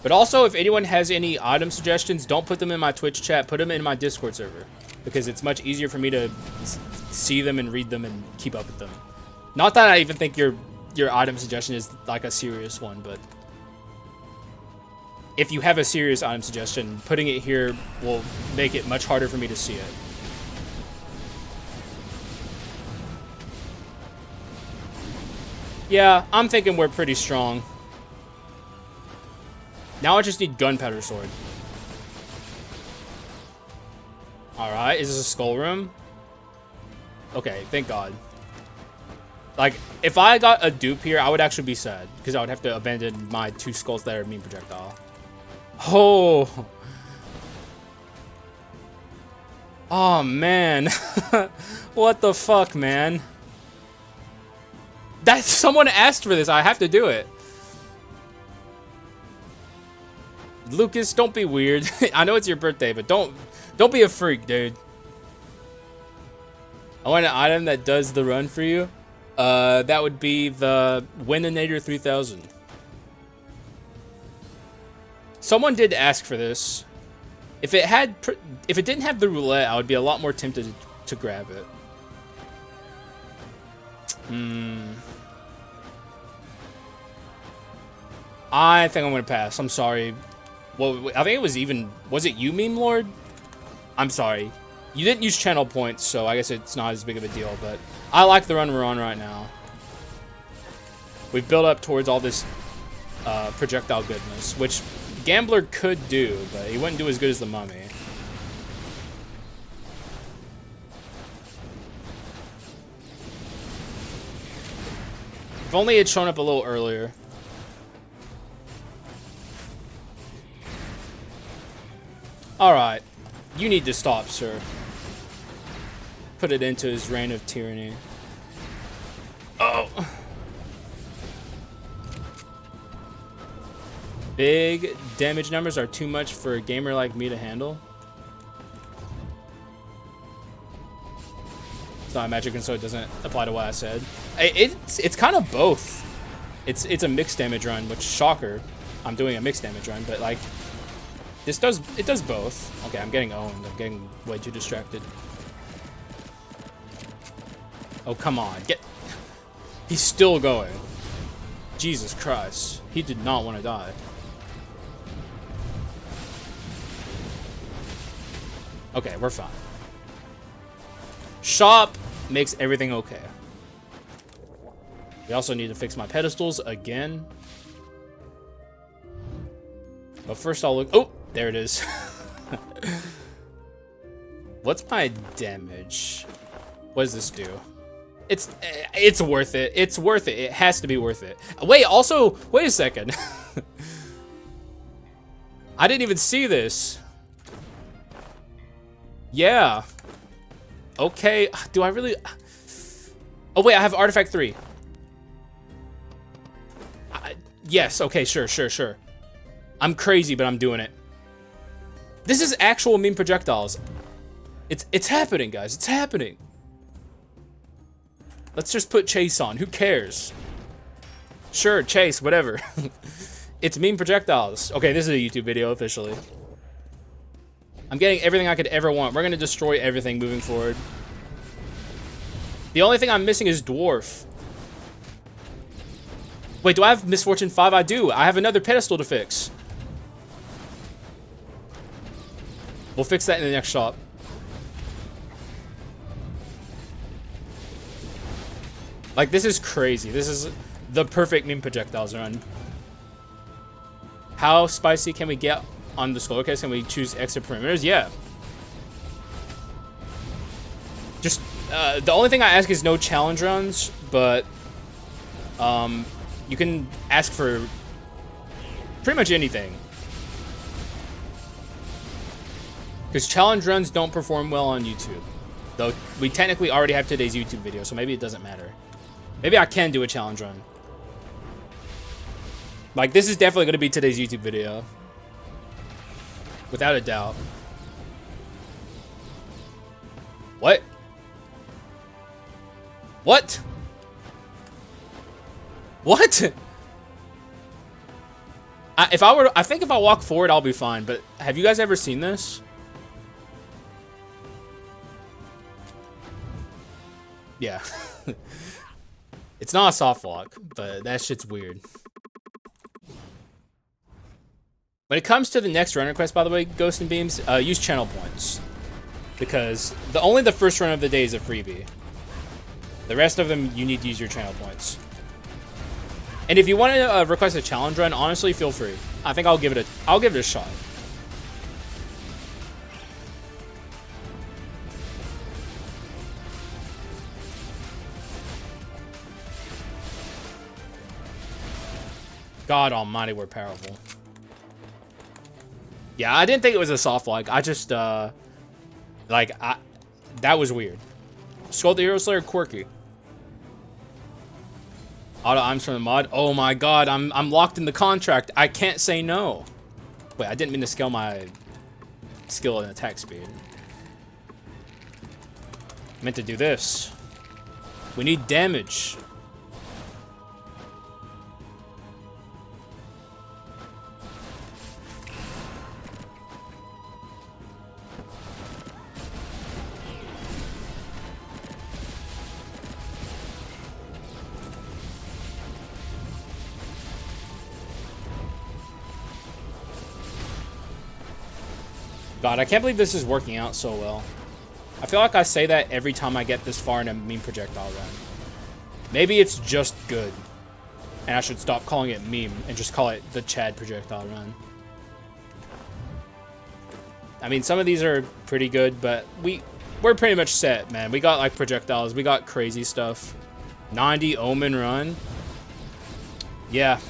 But also, if anyone has any item suggestions, don't put them in my Twitch chat. Put them in my Discord server. Because it's much easier for me to see them and read them and keep up with them. Not that I even think your item suggestion is like a serious one, but if you have a serious item suggestion, putting it here will make it much harder for me to see it. Yeah, I'm thinking we're pretty strong. Now I just need gunpowder sword. Alright, is this a skull room? Okay, thank God. Like, if I got a dupe here, I would actually be sad. Because I would have to abandon my 2 skulls that are mean projectile. Oh! Oh, man. What the fuck, man? Someone asked for this. I have to do it. Lucas, don't be weird. I know it's your birthday, but don't be a freak, dude. I want an item that does the run for you. That would be the Wininator 3000. Someone did ask for this. If it didn't have the roulette, I would be a lot more tempted to grab it. I think I'm gonna pass. I'm sorry. Well, I think it was it you, Meme Lord? I'm sorry. You didn't use channel points, so I guess it's not as big of a deal, but I like the run we're on right now. We've built up towards all this projectile goodness, which Gambler could do, but he wouldn't do as good as the Mummy. If only it had shown up a little earlier. Alright. You need to stop, sir. Put it into his reign of tyranny. Oh. Big damage numbers are too much for a gamer like me to handle. It's not magic, and so it doesn't apply to what I said. It's kind of both. It's a mixed damage run, which shocker. I'm doing a mixed damage run, but like it does both. Okay, I'm getting owned. I'm getting way too distracted. Oh, come on. He's still going. Jesus Christ. He did not want to die. Okay, we're fine. Shop makes everything okay. We also need to fix my pedestals again. But first I'll look. Oh, there it is. What's my damage? What does this do? It's worth it. It's worth it. It has to be worth it. Wait, also, wait a second. I didn't even see this. Yeah. Okay. Do I really? Oh wait, I have artifact 3. Yes. Okay. Sure. I'm crazy, but I'm doing it. This is actual meme projectiles. It's happening, guys. It's happening. Let's just put Chase on. Who cares? Sure, Chase, whatever. It's meme projectiles. Okay, this is a YouTube video officially. I'm getting everything I could ever want. We're gonna destroy everything moving forward. The only thing I'm missing is Dwarf. Wait, do I have Misfortune 5? I do. I have another pedestal to fix. We'll fix that in the next shop. Like, this is crazy. This is the perfect meme projectiles run. How spicy can we get on the Skull? Okay, so can we choose extra perimeters? Yeah. Just, the only thing I ask is no challenge runs, but, you can ask for pretty much anything. Because challenge runs don't perform well on YouTube. Though, we technically already have today's YouTube video, so maybe it doesn't matter. Maybe I can do a challenge run. Like, this is definitely going to be today's YouTube video. Without a doubt. What? What? What? I think if I walk forward, I'll be fine. But have you guys ever seen this? Yeah. It's not a soft lock, but that shit's weird. When it comes to the next run request, by the way, Ghost and Beams, use channel points. Because only the first run of the day is a freebie. The rest of them, you need to use your channel points. And if you want to request a challenge run, honestly, feel free. I think I'll give it a shot. God almighty, we're powerful. Yeah, I didn't think it was a soft lock. I just, that was weird. Skul the Hero Slayer, quirky. Auto items from the mod. Oh my god, I'm locked in the contract. I can't say no. Wait, I didn't mean to scale my skill and attack speed. I meant to do this. We need damage. God, I can't believe this is working out so well. I feel like I say that every time I get this far in a meme projectile run. Maybe it's just good. And I should stop calling it meme and just call it the Chad Projectile run. I mean, some of these are pretty good, but we're pretty much set, man. We got like projectiles, we got crazy stuff. 90 Omen run. Yeah,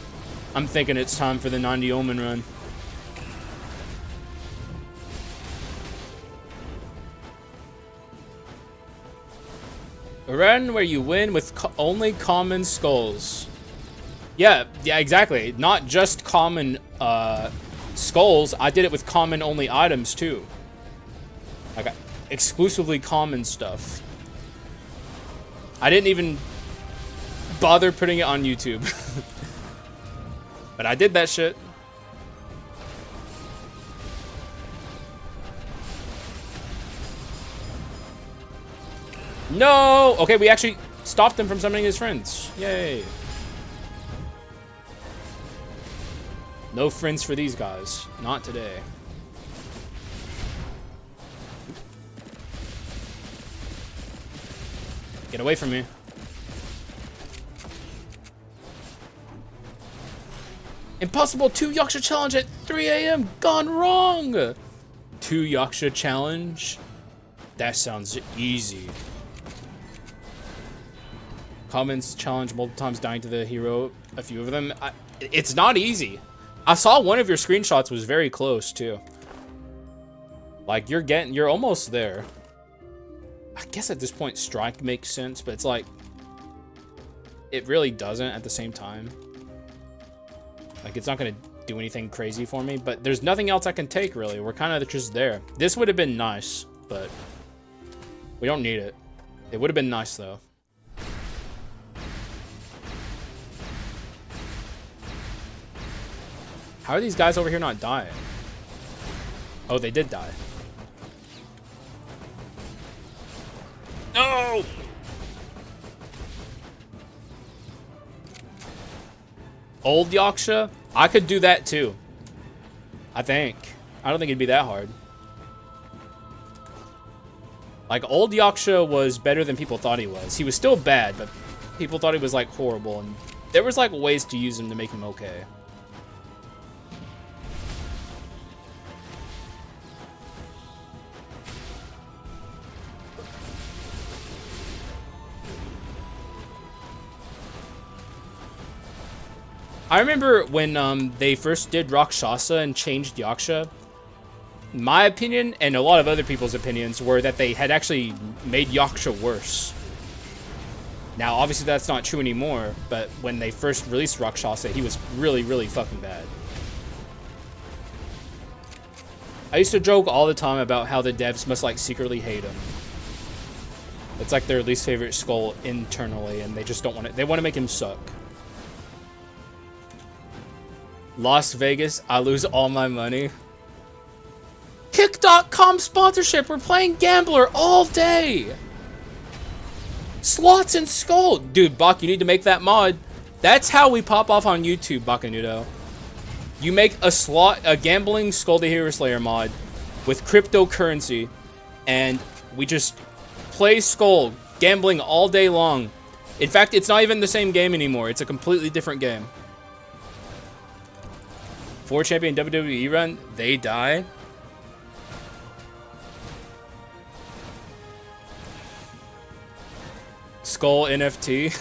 I'm thinking it's time for the 90 Omen run. A run where you win with only common skulls. Yeah, exactly. Not just common skulls. I did it with common only items too. Like exclusively common stuff. I didn't even bother putting it on YouTube. But I did that shit. No! Okay, we actually stopped him from summoning his friends. Yay. No friends for these guys. Not today. Get away from me. Impossible 2 Yaksha challenge at 3 a.m. Gone wrong. 2 Yaksha challenge? That sounds easy. Comments challenge multiple times, dying to the hero. A few of them. It's not easy. I saw one of your screenshots was very close too. Like you're almost there. I guess at this point strike makes sense, but it's like it really doesn't at the same time. Like it's not gonna do anything crazy for me, but there's nothing else I can take really. We're kind of just there. This would have been nice, but we don't need it. It would have been nice though. How are these guys over here not dying? Oh, they did die. No! Old Yaksha? I could do that too. I think. I don't think it'd be that hard. Like, old Yaksha was better than people thought he was. He was still bad, but people thought he was, like, horrible. And there was, like, ways to use him to make him okay. I remember when they first did Rakshasa and changed Yaksha. My opinion, and a lot of other people's opinions, were that they had actually made Yaksha worse. Now, obviously that's not true anymore, but when they first released Rakshasa, he was really, really fucking bad. I used to joke all the time about how the devs must, like, secretly hate him. It's like their least favorite Skul internally, and they just don't want it. They want to make him suck. Las Vegas, I lose all my money. Kick.com sponsorship. We're playing Gambler all day. Slots and Skul. Dude, Bach, you need to make that mod. That's how we pop off on YouTube, Bakanudo. You make a gambling Skul the Hero Slayer mod with cryptocurrency, and we just play Skul, gambling all day long. In fact, it's not even the same game anymore. It's a completely different game. 4 champion WWE run, they die. Skul NFT.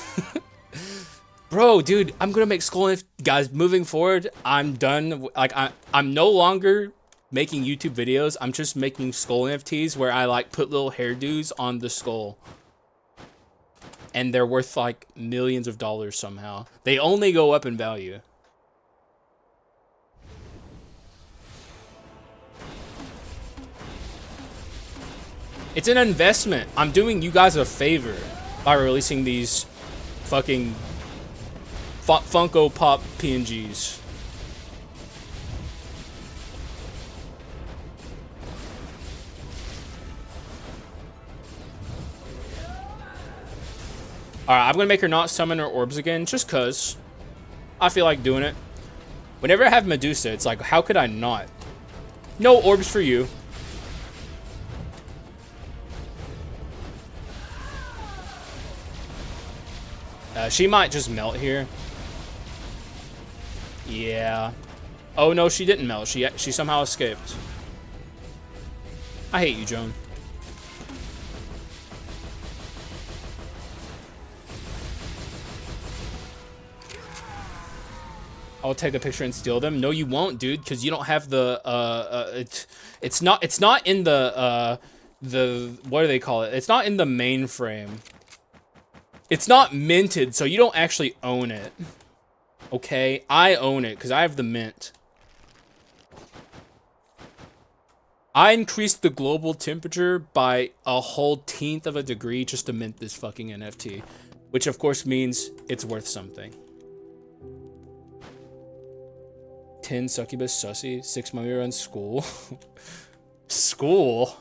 Bro, dude, I'm gonna make Skul NFT. Guys, moving forward, I'm done. Like, I'm no longer making YouTube videos. I'm just making Skul NFTs where I, like, put little hairdos on the skull. And they're worth, like, millions of dollars somehow. They only go up in value. It's an investment. I'm doing you guys a favor by releasing these fucking Funko Pop PNGs. Alright, I'm gonna make her not summon her orbs again, just cause I feel like doing it. Whenever I have Medusa, it's like, how could I not? No orbs for you. She might just melt here. Yeah. Oh no, she didn't melt. She somehow escaped. I hate you, Joan. I'll take a picture and steal them. No, you won't, dude, because you don't have the it's not in the what do they call it? It's not in the mainframe. It's not minted, so you don't actually own it. Okay? I own it, because I have the mint. I increased the global temperature by a whole 1/10 of a degree just to mint this fucking NFT. Which, of course, means it's worth something. 10 succubus sussy, 6 mummy run Skul. Skul?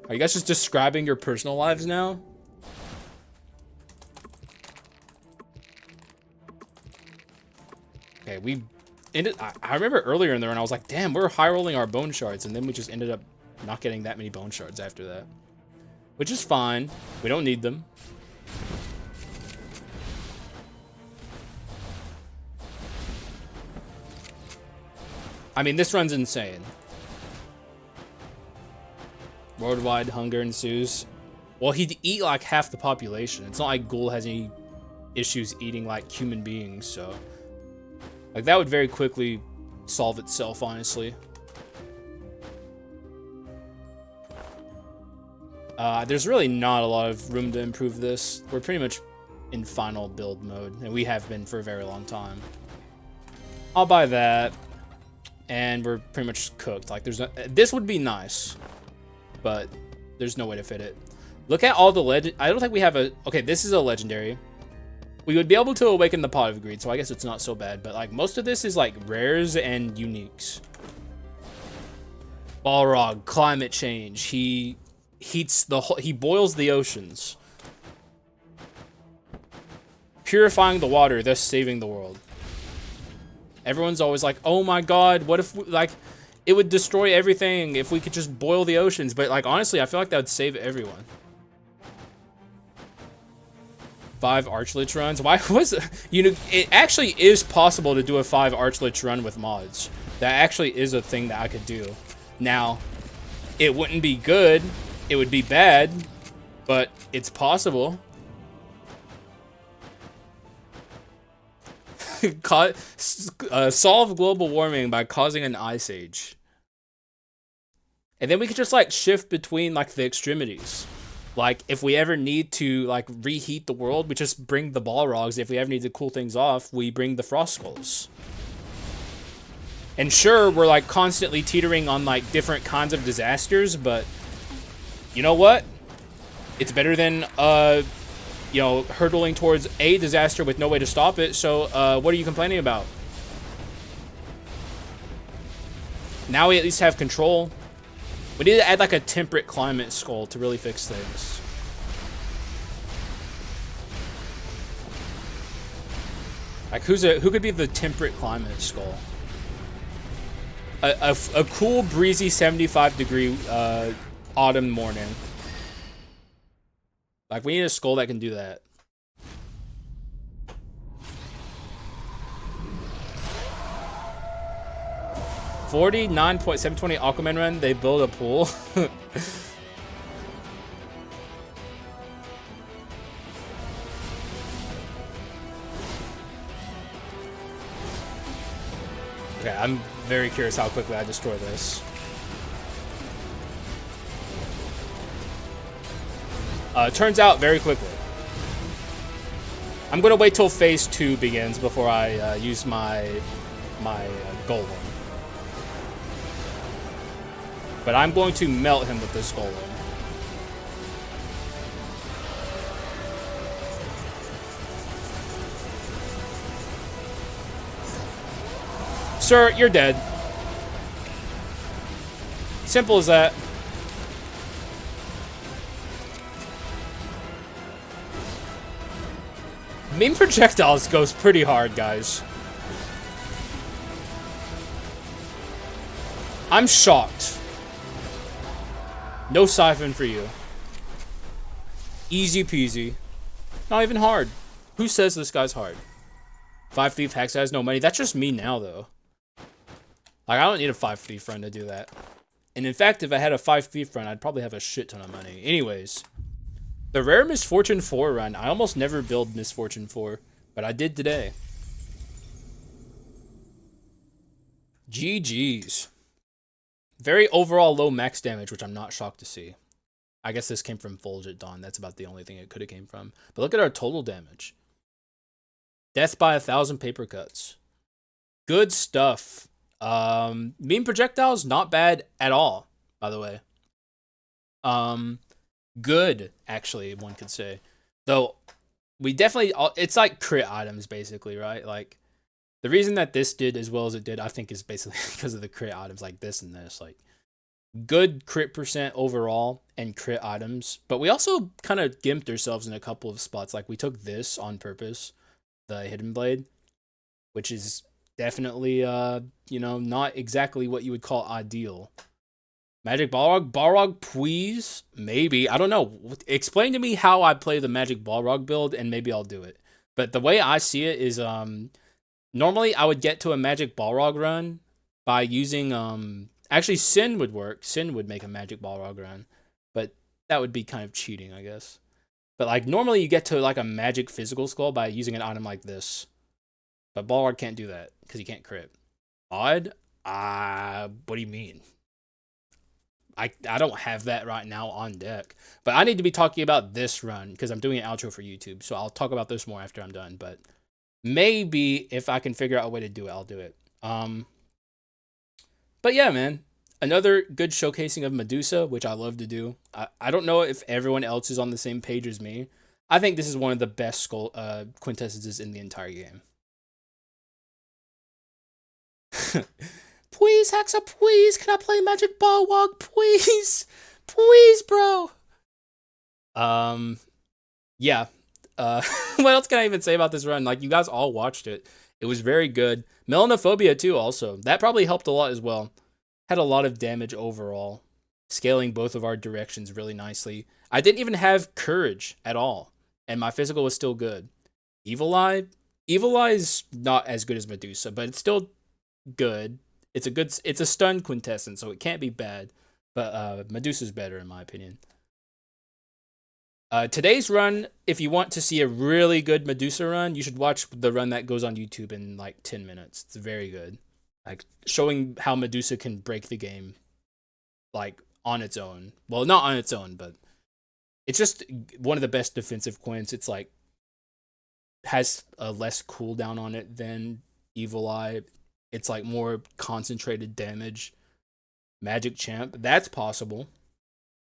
Are you guys just describing your personal lives now? Okay, we ended. I remember earlier in there, and I was like, "Damn, we're high rolling our bone shards," and then we just ended up not getting that many bone shards after that, which is fine. We don't need them. I mean, this run's insane. Worldwide hunger ensues. Well, he'd eat like half the population. It's not like Ghoul has any issues eating like human beings, so like that would very quickly solve itself, honestly. There's really not a lot of room to improve this. We're pretty much in final build mode, and we have been for a very long time. I'll buy that, and we're pretty much cooked. Like, there's no, this would be nice, but there's no way to fit it. Look at all the legend. I don't think we have a. Okay, this is a legendary. We would be able to awaken the Pot of Greed, so I guess it's not so bad. But like most of this is like rares and uniques. Balrog, climate change. He heats the whole. He boils the oceans, purifying the water, thus saving the world. Everyone's always like, "Oh my God, what if like it would destroy everything if we could just boil the oceans?" But like honestly, I feel like that would save everyone. 5 Archlich runs. Why was it? You know, it actually is possible to do a 5 Archlich run with mods. That actually is a thing that I could do. Now, it wouldn't be good. It would be bad, but it's possible. Solve global warming by causing an ice age. And then we could just like shift between like the extremities. Like, if we ever need to, like, reheat the world, we just bring the Balrogs. If we ever need to cool things off, we bring the Frost Skulls. And sure, we're, like, constantly teetering on, like, different kinds of disasters, but you know what? It's better than, you know, hurtling towards a disaster with no way to stop it, so, what are you complaining about? Now we at least have control. We need to add like a temperate climate skull to really fix things. Like who could be the temperate climate skull? A cool breezy 75-degree autumn morning. Like we need a skull that can do that. $49.720 Aquaman run, they build a pool. Okay, I'm very curious how quickly I destroy this. Turns out very quickly. I'm gonna wait till phase 2 begins before I use my golem. But I'm going to melt him with this golem. Sir, you're dead. Simple as that. Meme projectiles goes pretty hard, guys. I'm shocked. No siphon for you. Easy peasy. Not even hard. Who says this guy's hard? 5 Thief Haxa has no money. That's just me now, though. Like, I don't need a 5 Thief run to do that. And in fact, if I had a 5 Thief run, I'd probably have a shit ton of money. Anyways. The rare Misfortune 4 run. I almost never build Misfortune 4. But I did today. GG's. Very overall low max damage, which I'm not shocked to see. I guess this came from Fulgent Dawn. That's about the only thing it could have came from. But look at our total damage. Death by 1,000 paper cuts. Good stuff. Meme projectiles, not bad at all, by the way. Good, actually, one could say. Though, we definitely... It's like crit items, basically, right? Like, the reason that this did as well as it did, I think, is basically because of the crit items like this and this. Like, good crit percent overall and crit items. But we also kind of gimped ourselves in a couple of spots. Like, we took this on purpose, the Hidden Blade, which is definitely, you know, not exactly what you would call ideal. Magic Balrog? Balrog, please? Maybe. I don't know. Explain to me how I play the Magic Balrog build, and maybe I'll do it. But the way I see it is, normally, I would get to a Magic Balrog run by using actually Sin would work. Sin would make a magic Balrog run, but that would be kind of cheating, I guess. But like normally you get to like a magic physical skull by using an item like this. But Balrog can't do that because he can't crit. Odd? What do you mean? I don't have that right now on deck. But I need to be talking about this run because I'm doing an outro for YouTube. So I'll talk about this more after I'm done. But maybe if I can figure out a way to do it, I'll do it. But yeah, man. Another good showcasing of Medusa, which I love to do. I don't know if everyone else is on the same page as me. I think this is one of the best quintessences in the entire game. Please, Haxa, please. Can I play Magic Balrog? Please. Please, bro. Yeah. What else can I even say about this run? Like, you guys all watched it. It was very good. Melanophobia, too, also. That probably helped a lot as well. Had a lot of damage overall. Scaling both of our directions really nicely. I didn't even have courage at all. And my physical was still good. Evil Eye? Evil Eye is not as good as Medusa, but it's still good. It's a stun quintessence, so it can't be bad. But Medusa's better in my opinion. Today's run, if you want to see a really good Medusa run, you should watch the run that goes on YouTube in like 10 minutes. It's very good. Like showing how Medusa can break the game like on its own. Well, not on its own, but it's just one of the best defensive quints. It's like has a less cooldown on it than Evil Eye. It's like more concentrated damage. Magic Champ, that's possible.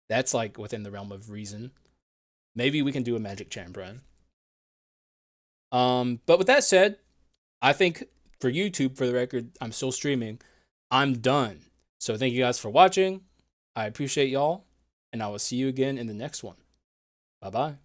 That's like within the realm of reason. Maybe we can do a Magic Champ run. But with that said, I think for YouTube, for the record, I'm still streaming. I'm done. So thank you guys for watching. I appreciate y'all, and I will see you again in the next one. Bye-bye.